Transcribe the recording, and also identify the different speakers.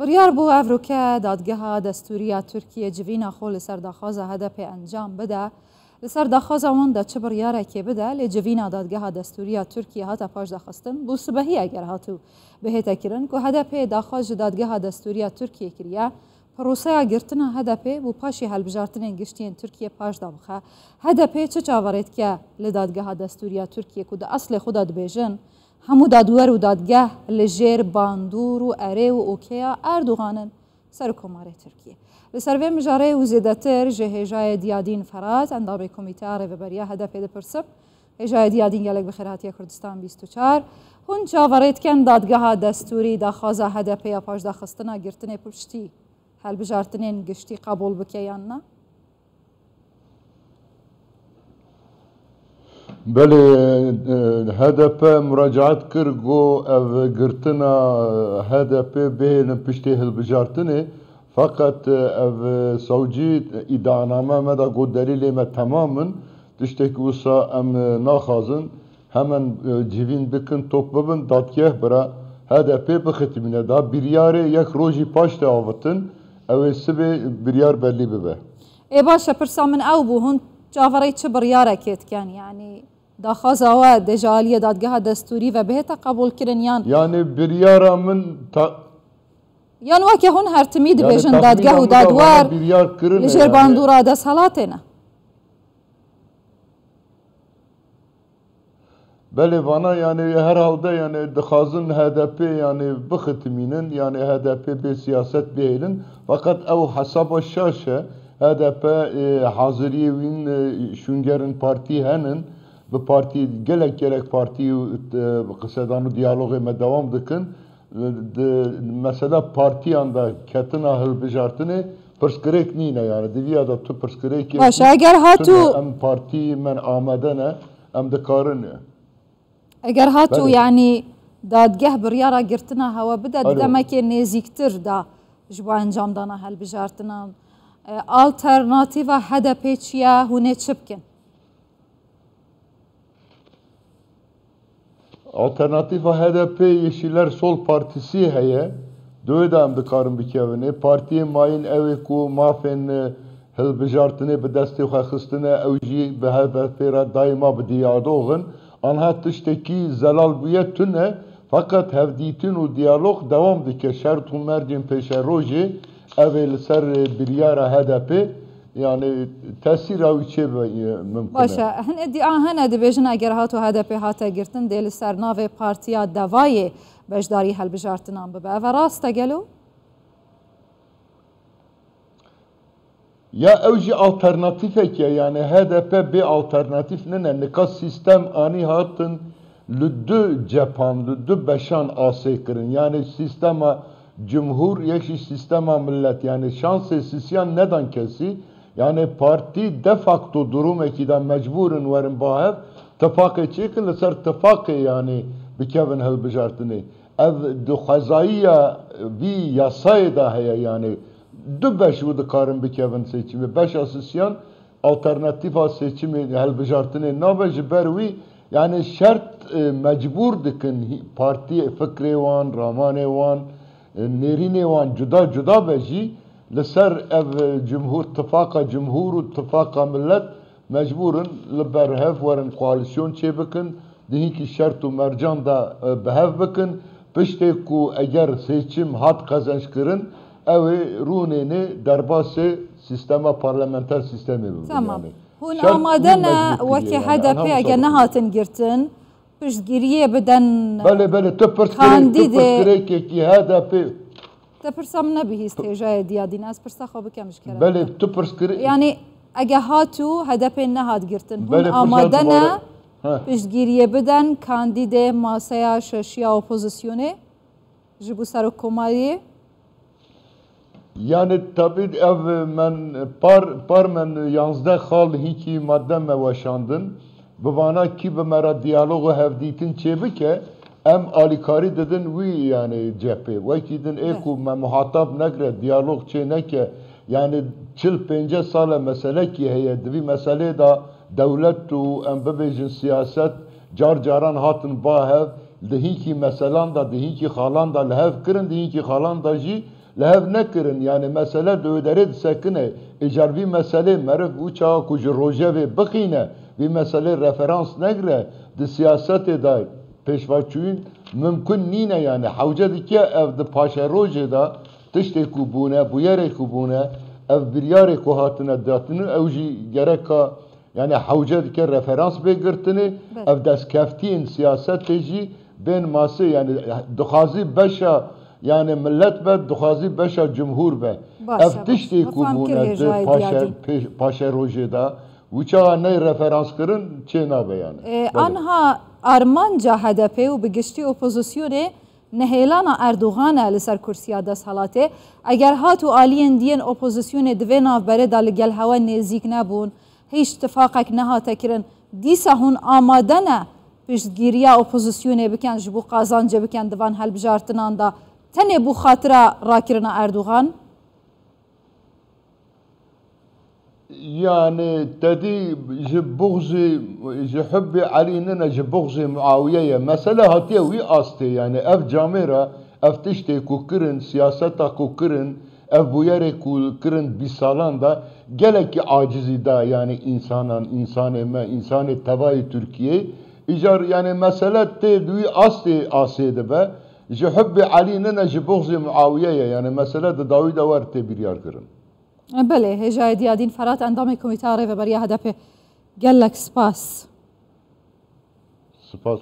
Speaker 1: بڕیار بوو ئەڤروکە دادگەها دەستوریە تورکیە جڤینە خۆ لەسەر داخوازە هەدەپێ ئەنجام بدە لەسەر داخوازەوەندا چ بڕیارێکێ بدە لێ جڤینە دادگەها دەستوریە تورکیە هاتە پاش دەخستن بوو سبەهی ئەگەر هاتوو بهێتەکردن و هەدەپێ داخواز دادگەها دەستوریە تورکیە کردە پرۆسەیە گرتنە هەدەپێ بوو پاشی هەلبژارتنێن گشتیên تورکیە پاشدا بخە هەدەپێ چ چاوەڕێتکە لە دادگەها دەستوریە تورکیە و دە ئەسلێ خوددا دبێژن هەموو دادوەر و دادگەه لە ژێر باندور و ئەرێ و ئۆکەیە ئەردوغانن سەر کۆمارەی تورکیە لەسەر vê mijarê û zêdetir ji hêjayê diyadîn Ferhat endamê komîteya rêveberiya hedefê dipirsin hêjayê diyadîn gelek bi xêratiya Kurdistan 24 hûn çaverê dikin dadgeha destûrî daxwaza hedefê ya paşdaxistina girtinê piştî helbijartinên giştî qebûl bike yan na
Speaker 2: بله HDP مراجعت کرد گو او گرتنا HDP بهلن پشتی هلبجارتنه fakat ev savcı iddianame me da got delîlê me temamen tiştekî wisa em naxazin hemen civîn bikin top bibin dadgeh bira HDP bixitîmîne da biryarê yek rojî paş de avitin ew ê sibê biryar bellî bibe.
Speaker 1: Ê baş e pirsa min ew bû hûn caverê çi biryarekê dikin yanî daxwaza we de ji aliyê dadgeha destûrî ve bihête qebûlkirin yan
Speaker 2: yani biryara min
Speaker 1: yan wekî hûn hertimî dibêjin dadgeh û dadwer li jêr bandûra desthilatê ne
Speaker 2: Belê vana yani herhalde yani dixwazin HDP yani bixitîmînin yani HDP bê siyaset bihêlin fakat ew hesaba şaş e HDP haziriyê wîn şûngerên partî henin bi partî gelek partî qisedan û diyalogê me dewam dikin mesela partiyan da ketina hilbijartinê pirsgirêk nîne yani diviya da tu pirsgirêkê
Speaker 1: baş eger hatû
Speaker 2: em partî men amade ne em dikarin
Speaker 1: eger hatû yanî dadgeh biryara girtina hewa bide demekê nêzîktir da ji bo encamdana helbijartinan alternatîva HDP çi ye hûn ê çi bikin
Speaker 2: Alternatîfa HDP Yeşiller Sol Partisi heye دوی da em dikarin bikevîne partiyê mayîn ew ê ku mafên hilbijartinê bi destê xwe xistine ew jî bi HDP re daîma bi diyalogin anha tiştekî zelal bûye tune fakat hevdîtin û diyalog dewam dike şert û mercên pêşerojê ev ê li ser biryara HDP yani tesîra wî çê mimkun
Speaker 1: baş e hin iddia hene dibêjin eger hatû HDP hate girtin dê li ser navê partiya devayê beşdarî helbijartinan bibe ev rast e gelo
Speaker 2: ya ew jî alternatîfek ye yani HDP bê alternatîf nine nika sîstem anî hatin li du cephan li du beşan asê kirin yani sîstema cumhur yek jî sîstema millet yani şansê sîsyan nedan kesî yani partî de facto durumekî de mecburin werin bahev tifaqê çêkin li ser tifaqê yani bikevin hilbijartinê ev dixwezayiya vî yasayê da heye yani du beş û dikarin bikevin seçimê beşa sîsyan alternatîfa seçimê hilbijartinê nabe ji ber wî yani şert mecbur dikin partiyê fikrê wan ramanê wan nêrînê wan cuda cuda be jî li ser ev cumhur tifaka cumhur û tifaka millet mecburin li berhev werin koalîsyon çê bikin dihînkî şert û mercan da bihev bikin piştê ku eger seçim hat qezençkirin ew ê rûnênê derbasê sîstema parlamenter sîstemê bibin
Speaker 1: tamam hûn amade ne wekî HDP eger nehatin girtin piştgiriyê bidin
Speaker 2: belê tu pirsgirêkekî HDP
Speaker 1: te pirsa min nebihîst hêjayê diyadîn ez pirsa xwe bikim ji kere
Speaker 2: belê tu pirsgirêk
Speaker 1: yanî eger hatû HDP nehat girtin hûn amade ne piştgiriyê bidin kandîdê maseya şeşiya opozisyonê ji bo serokkomariyê
Speaker 2: yani tabii ev men par men 11 xal hîkî madde me weşandin bi vana kî bi me re diyalog û hevdîtin çê bike em alîkarî didin wî yani cephê wekî din ê ku me muhatap nekire diyalog çê neke yani çil pênce sal e meselekî heye di vî meselê da dewlet û em bibêjin siyaset car caran hatin bahev di hînkî meselan da di hînkî xalan da li hev kirin di hînkî xalan da jî لهف نکرن یعنی مسئله دودره سکنه اجاروی مسئله مرف و چا کج روژه و بخینه وی مسئله رفرانس نگره د سیاست دا پیشواچوین ممکن نینه یعنی حوجه دی که اف د پاشه روژه دا تشتی کوبونه بویره کوبونه اف بریاره که هاتنه داتنه اوجی گرکا yani havcadaki referans begirtini ev deskeftiğin siyaset teji ben ması yani duhazi beşa yani millet ve duhazi beşa cumhur ve ev tişti kubune paşa rojeda uçağa ne referans kırın çena beyanı.
Speaker 1: Anha Armanca HDP و بگشتی اپوزیسیون نهیلانا اردوغان لسر کرسیا دست حالاته اگر هاتو آلین دین اپوزیسیون دوی ناف بره دا لگل هوا نزیک نبون هیچ اتفاقک نهاته کرن دیسا هون آماده نه پشتگیریا اپوزیسیونه بکن جبو قازانجه بکن دوان هل بجارتنان دا تنه بو خاطره راکرنا اردوغان
Speaker 2: يعني تدي جبغزي جحب علينا جبغزي معاوية مسألة هاتيه وي أستي يعني اف جاميرا اف تشتي كوكرن سياستا كوكرن اف بويري كوكرن بسالان دا gelek acizi da yani insan tevai Türkiye icar yani mesele te duy asede be jehubbi Ali nene jibugzi Muaviye yani mesele de Davud var te bir yar kırın.
Speaker 1: بله هجای دیادین فرات اندام کمیته و برای هدف گلک سپاس.
Speaker 2: سپاس.